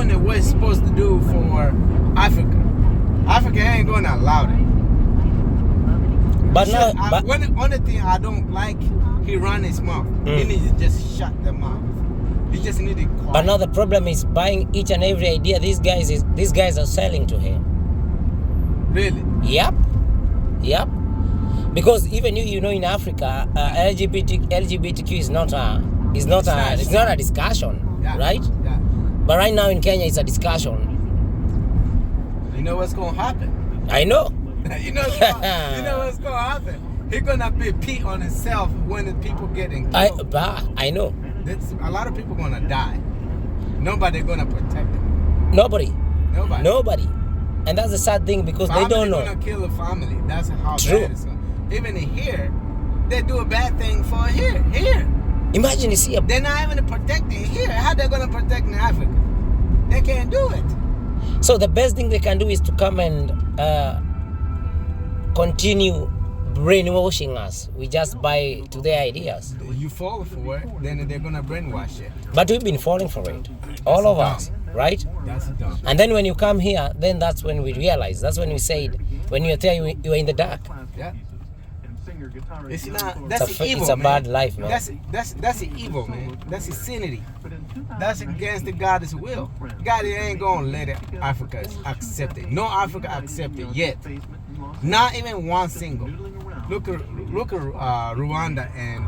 doing what it's supposed to do for Africa. Africa ain't gonna allow that. But now, only thing I don't like, he run his mouth. He needs to just shut the mouth. He just need to quiet. But now the problem is buying each and every idea these guys are selling to him. Really? Yep. Because even you know in Africa, LGBTQ is not a discussion, right? Yeah. But right now in Kenya, it's a discussion. You know what's gonna happen? I know. you know what's gonna happen? He's gonna be pee on himself when the people getting killed. I know. A lot of people gonna die. Nobody gonna protect them. Nobody. And that's the sad thing because family they don't know. Gonna kill a family. That's how True. bad it's gonna. Even here, they do a bad thing for here. Imagine you see They're not even protecting here. How they gonna protect in Africa? They can't do it. So the best thing they can do is to come and continue brainwashing us. We just buy to their ideas. You fall for it, then they're gonna brainwash you. But we've been falling for it, all of us, right? That's dumb. And then when you come here, then that's when we realize. That's when we said, when you're there, you are in the dark. Yeah. It's not. That's evil. It's a man. bad life, man. That's the evil, man. That's insanity. That's against the God's will. God ain't gonna let Africa accept it. No Africa accept it yet. Not even one single. Look at Rwanda and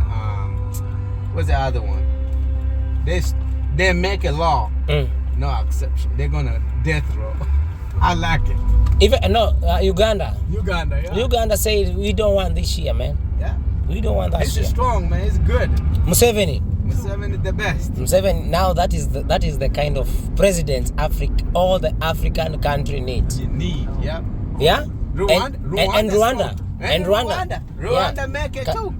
what's the other one? They make a law. No exception. They're gonna death row. I like it. Even Uganda. Uganda, yeah. Uganda said we don't want this here, man. Yeah. We don't want that It's shit. strong, man. It's good. Museveni is the best. Museveni. Now that is the kind of president all the African country needs. You need, yeah. Yeah. Rwanda. Yeah. Make it too.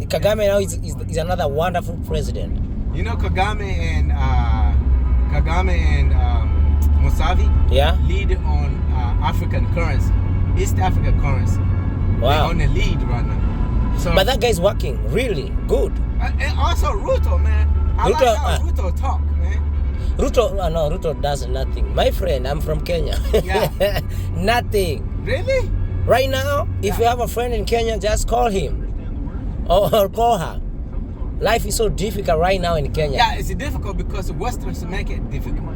Kagame now is another wonderful president. You know Kagame and Musavi lead on African currency, East African currency. Wow. They're on the lead right now. So, but that guy's working really good. And also Ruto, man. I like how Ruto talk, man. Ruto does nothing. My friend, I'm from Kenya. Yeah. Nothing. Really? Right now, if you have a friend in Kenya, just call him or call her. Life is so difficult right now in Kenya. Yeah, it's difficult because the Westerns make it difficult.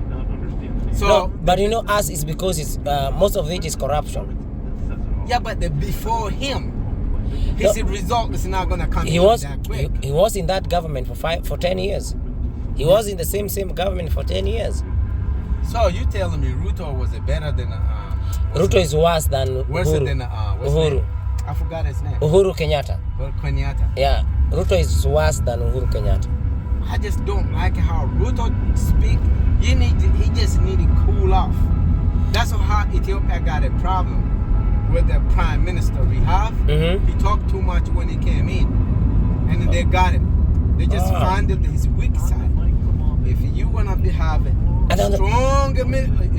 So, no, but you know us is because it's most of it is corruption. Yeah, but before him, his result is not gonna come. He was that quick. He was in that government for 10 years. He was in the same government for 10 years. So you telling me Ruto was better than Ruto is worse than Uhuru. I forgot his name. Uhuru Kenyatta. Yeah, Ruto is worse than Uhuru Kenyatta. I just don't like how Ruto speak. He just need to cool off. That's how Ethiopia got a problem with the prime minister we have. Mm-hmm. He talked too much when he came in, and they got him. They just found his weak side. If you wanna have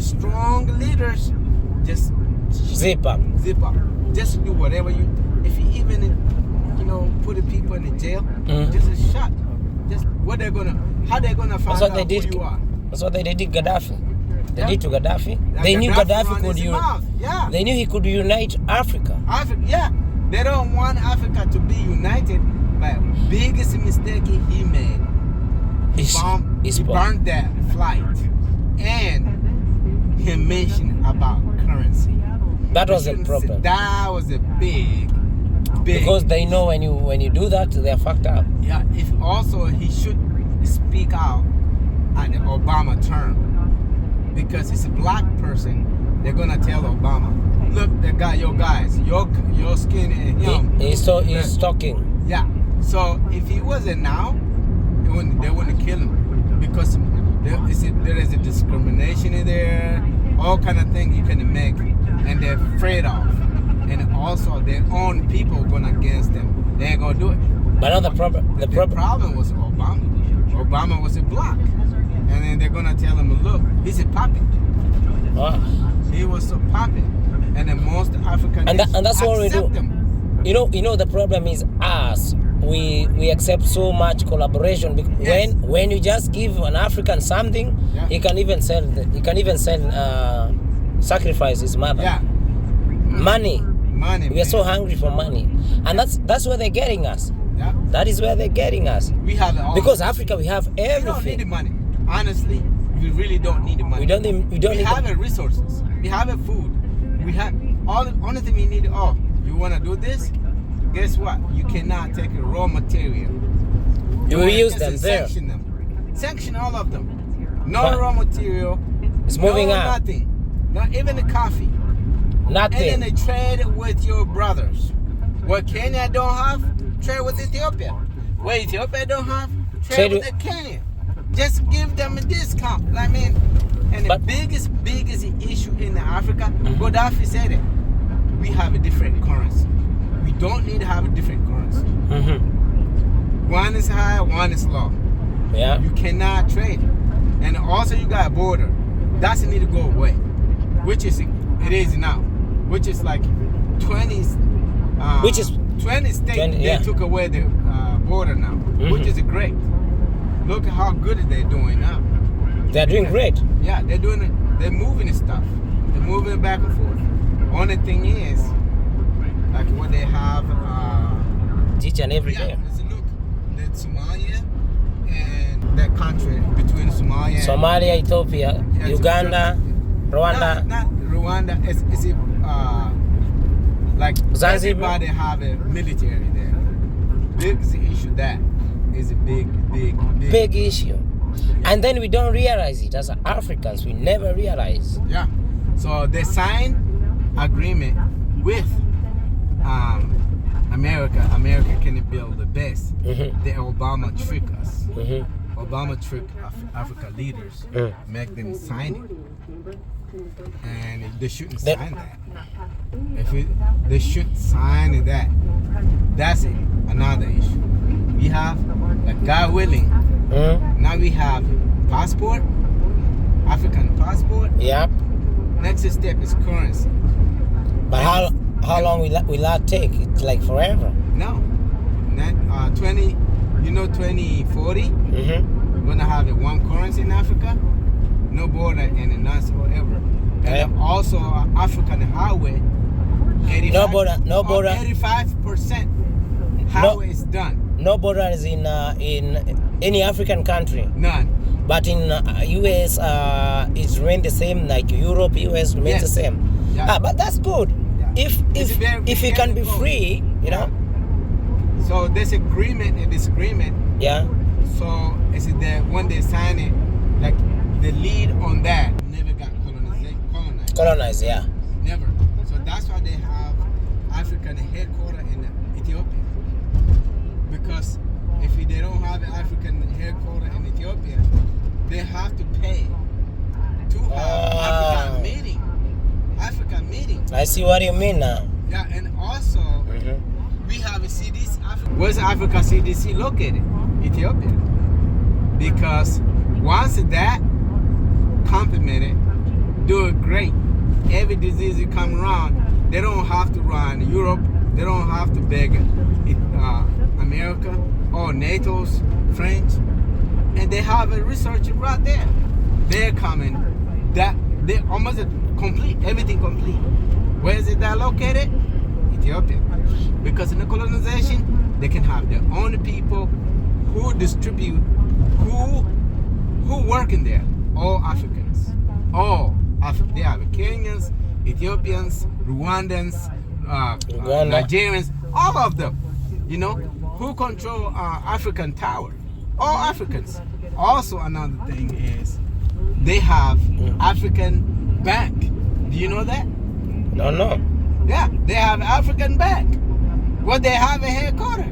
strong leaders, just zip up. Just do whatever you. If you even put the people in the jail, just a shot. Just how they're gonna find out who you are. That's what they did to Gaddafi. They did to Gaddafi. They knew Gaddafi could They knew he could unite Africa. They don't want Africa to be united. But biggest mistake he made, he burned that flight, and he mentioned about currency. That was a problem. That was a big. Because they know when you do that, they're fucked up. Yeah. If also he should speak out at the Obama term, because it's a black person. They're gonna tell Obama, look, your your skin and him. He's talking. Yeah. So if he wasn't now, they wouldn't kill him, because there is a discrimination in there, all kind of things you can make, and they're afraid of, and also their own people going against them. They ain't gonna do it. But now the problem was Obama. Obama was a black, and then they're gonna tell him, look, he's a puppet. He was so puppet, and then most African and that's what we do. Him. You know the problem is us. we accept so much collaboration. Yes. When you just give an African something, Yeah. he can even sell. Sacrifice his mother. Yeah. Money. Money. We are so man. hungry for money, and that's where they're getting us. Yeah. That is where they're getting us. We have it all. Because Africa, we have we don't need the everything. money. Honestly, we really don't need the money. We don't need. We don't We need. have the resources. We have the food. We have all the only thing we need. Oh, you want to do this? Guess what? You cannot take a raw material. You wanna use just them there. Sanction them. Sanction all of them. No But raw material. it's moving no up. Nothing. Not even the coffee. And Nothing. then they trade with your brothers. What Kenya don't have, trade with Ethiopia. What Ethiopia don't have, trade with the Kenya. Just give them a discount. I mean, and the But- biggest issue in Africa, Gaddafi said it. We have a different currency. We don't need to have a different currency. Mm-hmm. One is high, one is low. Yeah. You cannot trade. And also you got a border. That's need to go away. Which is it is now. Which is like 20 Which is 20 states 20, they yeah. took away the border now. Which is great. Look at how good they're doing now. They're doing great. Yeah, they're doing it. They're moving stuff. They're moving it back and forth. Only thing is, like what they have. Each and every Yeah, day. let's look. That Somalia and that country between Somalia. and Somalia, Ethiopia, Yeah, Uganda, Rwanda. Not Rwanda. It's like Zanzibar. everybody have a military there. Big is the issue. That is a Big issue. And then we don't realize it as Africans. We never realize. Yeah. So they signed agreement with America. America can build the best. Mm-hmm. The Obama trick us. Mm-hmm. Obama trick Africa leaders, make them sign it, and they shouldn't sign that. They should sign that. That's it. Another issue. We have, like God willing, now we have passport, African passport. Yep. Next step is currency. But how long will that take? It's like forever. No, 2040. Mm-hmm. We're gonna have a one currency in Africa, no border and none whatsoever. And then also African highway. 85, No border. 85% highway is done. No borders in any African country. None. But in US, it's remain the same. Like Europe, US remains the same. Yeah. But that's good. Yeah. It's very- If it can be very free, you know. So there's agreement and disagreement. Yeah. So it's that when they sign it, like the lead on that never got colonized. Colonize. Yeah. Never. So that's why they have African headquarters in Ethiopia. Because if they don't have an African headquarters in Ethiopia, they have to pay to have African meeting. African meeting. I see what you mean now. Yeah, and also Mm-hmm. we have a CDC. Where's Africa CDC located? Ethiopia. Because once that complemented, do it great. Every disease that come around, they don't have to run Europe. They don't have to beg America or NATO's French, and they have a research right there. They're coming. That they almost complete everything complete. Where is it that located? Ethiopia. Because in the colonization, they can have their own people who distribute, who work in there. All Africans. They have Kenyans, Ethiopians, Rwandans, Nigerians, all of them. You know, who control African tower. All Africans. Also another thing is they have African bank. Do you know that? No. Yeah, they have African bank. What they have in headquarters?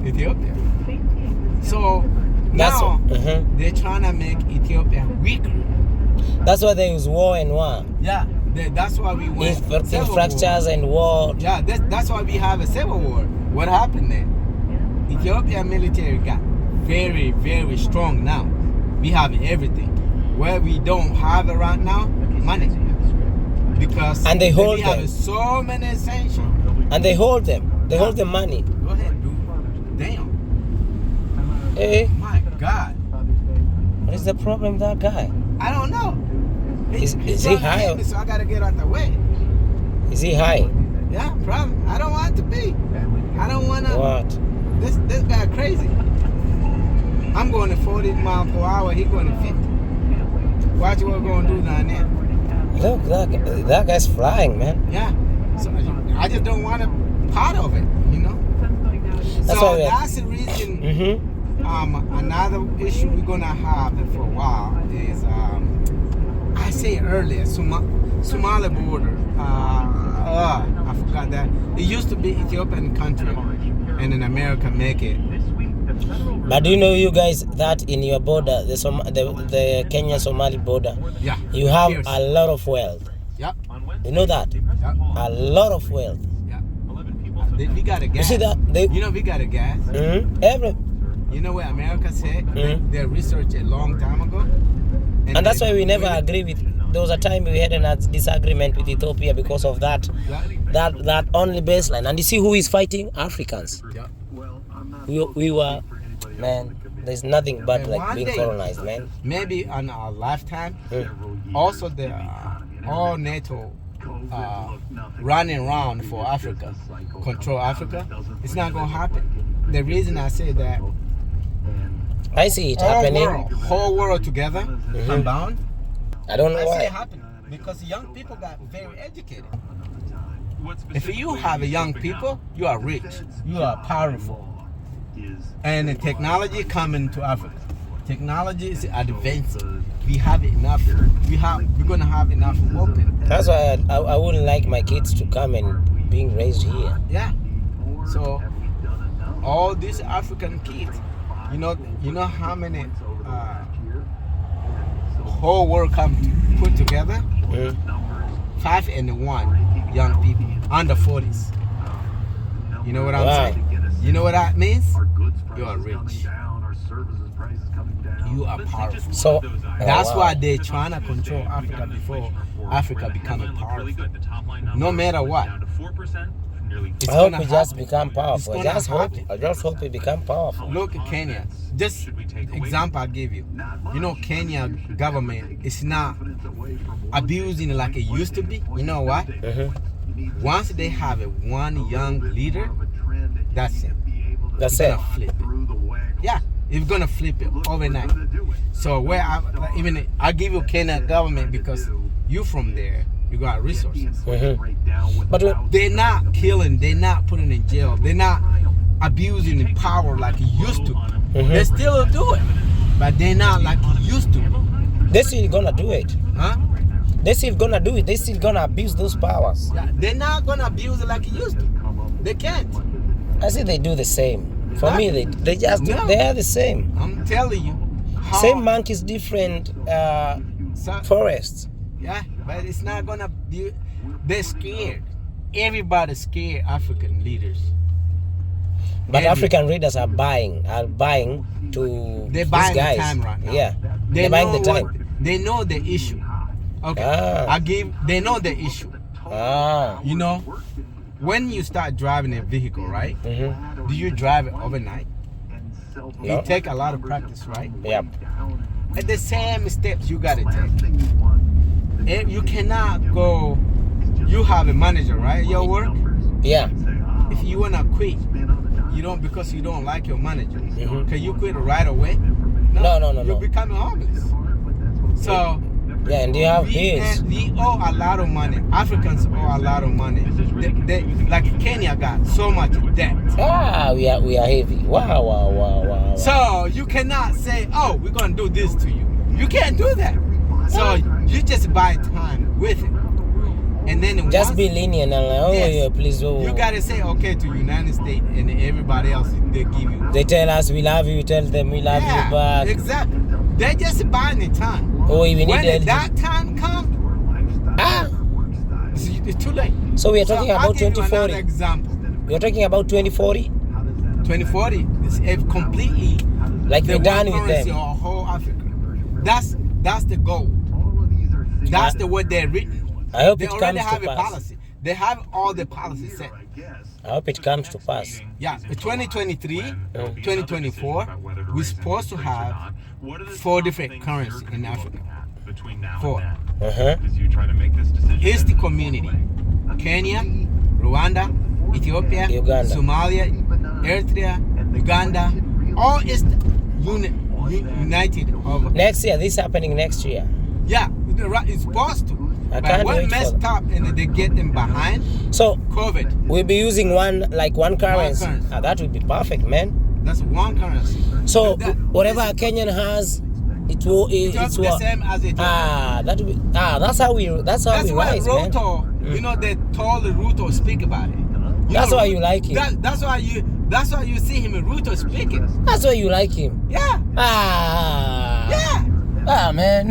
Ethiopia. So now they're trying to make Ethiopia weaker. That's why there is war and war. Yeah, that's why we went civil Infrastructures war. and war. Yeah, that's why we have a civil war. What happened there? Ethiopia military got very, very strong now. We have everything. Where we don't have it right now, money. Because And they hold we them. have so many sanctions. And they hold them. They hold the money. Go ahead, dude. Damn. Hey, My God. what is the problem with that guy? I don't know. Is He's he trying to high hit or- me, so I gotta get out the way. Is he high? Yeah, probably. I don't want it to be. I don't wanna. What? This guy crazy. I'm going to 40 miles per hour. He going to 50. Watch what we're gonna do down there. Look, that guy's flying, man. Yeah. So I just don't want a part of it, you know. That's So why we are- that's the reason. Mm-hmm. Another issue we're gonna have for a while is I said earlier Somali border. I forgot that it used to be Ethiopian country, and in America make it. But do you know, you guys, that in your border, the Kenya-Somali border, Yeah. you have Fierce. a lot of wealth. Yep. You know that? Yep. A lot of wealth. Yep. We got a gas. You see that? They, You know we got a gas. every, You know what America said? Mhm. They researched a long time ago. and that's they- why we never agree with. There was a time we had a disagreement with Ethiopia because of that only baseline. And you see who is fighting? Africans. Yep. We were, man. There's nothing but And like one being day- colonized, man. Maybe on our lifetime. Mm. Also, the all NATO running around for Africa, control Africa. It's not gonna happen. The reason I say that, I see it happening. whole world together, unbound. I don't know I see it why. happen because young people got very educated. If you have a young people, you are rich, you are powerful, and the technology coming to Africa. Technology is advancing. We have enough. We're gonna have enough weapons. That's why I wouldn't like my kids to come and being raised here. Yeah. So all these African kids, you know how many whole world come put together? 5 and 1 young people under 40s. You know what I'm Wow. saying? You know what that means? You are rich. You are powerful. So That's wow. why they're trying to control Africa before Africa becoming powerful. No matter what. It's I hope gonna we just happen. become powerful. It's gonna happen. I just hope we become powerful. Look at Kenya. Just example I give you. You know, Kenya government is not abusing like it used to be. You know why? Once they have a one young leader, that's it. That's It's it. gonna flip it. Yeah, it's gonna flip it overnight. So where I give you Kenya government because you from there, you got resources. But They're not killing, they're not putting in jail, they're not abusing the power like it used to. They still do it, but they're not like it used to. they still gonna do it. Huh? They still gonna do it. They still gonna abuse those powers. Yeah, they're not gonna abuse it like it used to. They can't. I see they do the same. For me, they just do, No. they are the same. I'm telling you. How, Same monkeys, different so- forests. Yeah, but it's not gonna be. They're scared. Everybody's scared. African leaders. But Every- African readers are buying to They're these buying guys. the time right now. Yeah, They they're buying know the time. They know the issue. Okay. Ah. They know the issue. Ah. You know, when you start driving a vehicle, right? Mm-hmm. Do you drive it overnight? No. It take a lot of practice, right? Yep. At the same steps you gotta take. You cannot go. You have a manager, right? Your work. Yeah. If you wanna quit, you don't because you don't like your manager. Mhm. Can you quit right away? No. You're becoming homeless. So Yeah, and you have bills. we owe a lot of money. Africans owe a lot of money. They, like Kenya got so much debt. Ah, we are heavy. Wow. So you cannot say, "Oh, we're gonna do this to you." You can't do that. So you just buy time with it, and then Just once- be lenient and like, oh Yes. yeah, please. Oh. You gotta say okay to United States and everybody else they give you. They tell us we love you. We tell them we love you back. Exactly. They just buying the time. Oh, we need When the that time comes, it's too late. So we are talking I'll about give you another 2040. example. We are talking about 2040. 2040 is completely Like the we're done one with currency them. of whole Africa. That's the goal. That's the way they're written. I hope They it already comes have to a pass. policy. They have all the policies set. I hope it comes to pass. Yeah, 2023, 2024, we're supposed to have 4 different currencies in Africa. 4. Uh-huh. Here's the community: Kenya, Rwanda, Ethiopia, Uganda. Somalia, Eritrea, Uganda. All is united over. Next year, this is happening next year. Yeah, it's supposed to. I But can't what wait for messed up and they get them behind So COVID. we'll be using one currency. currency. That would be perfect, man. That's one currency. So That- whatever a Kenyan has, it will. just the same as it. That will be. That's how we That's why rise, man. Ruto, you know, they told Ruto speak about it. That's why you like him. That's why you see him in Ruto speaking. That's why you like him. Yeah, yeah. Man.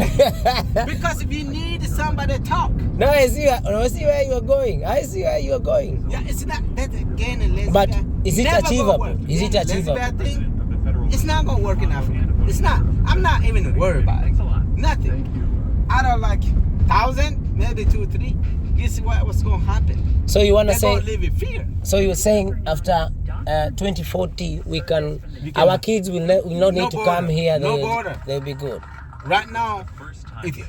Because if you need somebody to talk, No, I see where you are going. I see where you are going. yeah, it's not that again. A lesbian, But is it never gonna achievable? work. Is it Yeah, achievable? lesbian thing, it's not gonna work in Africa. It's not. I'm not even worried about it. Nothing. Out of like 1,000, maybe 2 or 3. Guess what's gonna happen? So you wanna They're say? gonna live in fear. So you're saying after 2040 We our kids will not No need to border. come here. No border. They'll be good. Right now,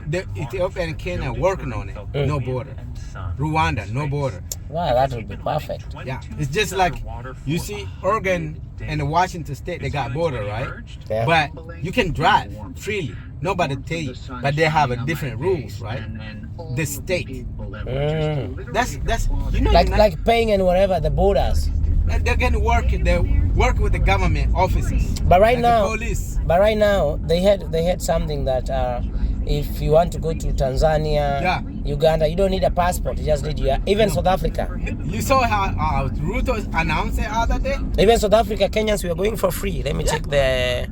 the Ethiopia and Kenya working on it. No border. Rwanda, no border. Wow, that would be perfect. Yeah, it's just like you see Oregon and Washington State, they got border, right? Yeah. But you can drive freely. Nobody tell you, but they have a different rules, right? The state. That's you know Like paying and whatever the borders. they're gonna work. They work with the government offices. But right like now, the police. they had something that if you want to go to Tanzania, Yeah. Uganda, you don't need a passport. You just need even South Africa. You saw how Ruto announced it the other day. Even South Africa, Kenyans, we are going for free. Let me check the